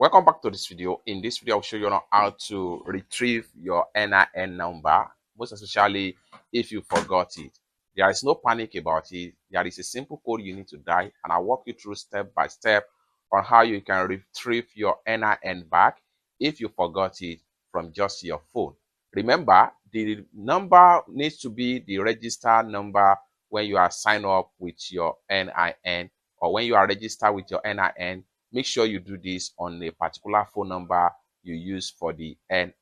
Welcome back to this video. In this video, I'll show you how to retrieve your NIN number, most especially if you forgot it. There is no panic about it. There is a simple code you need to dial, and I'll walk you through step by step on how you can retrieve your NIN back if you forgot it from just your phone. Remember, the number needs to be the registered number when you are signed up with your NIN, or when you are registered with your NIN. Make sure you do this on a particular phone number you use for the NIN.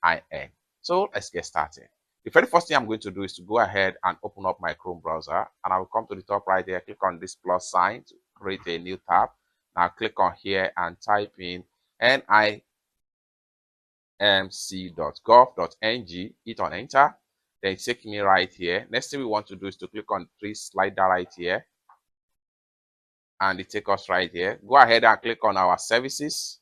So let's get started. The very first thing I'm going to do is to go ahead and open up my Chrome browser, and I will come to the top right there, click on this plus sign to create a new tab. Now click on here and type in nimc.gov.ng, hit on enter. Then it's taking me right here. Next thing we want to do is to click on three slider right here, and it takes us right here. Go ahead and click on our services.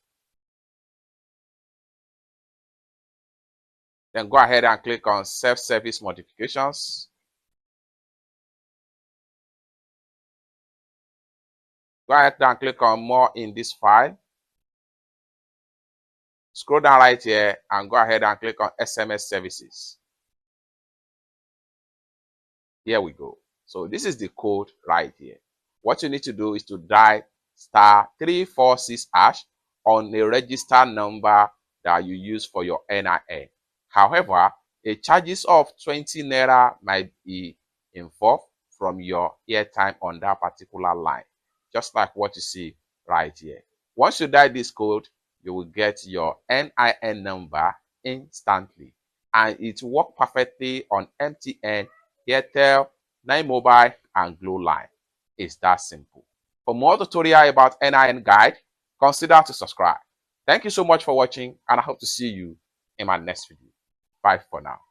Then go ahead and click on self-service modifications. Go ahead and click on more in this file. Scroll down right here and go ahead and click on SMS services. Here we go. So this is the code right here. What you need to do is to dial *346# on a registered number that you use for your NIN. However, a charges of 20 naira might be involved from your airtime on that particular line, just like what you see right here. Once you dial this code, you will get your NIN number instantly, and it works perfectly on MTN, Airtel, NIMC Mobile, and Glow line. It's that simple. For more tutorial about NIN guide, consider to subscribe. Thank you so much for watching, and I hope to see you in my next video. Bye for now.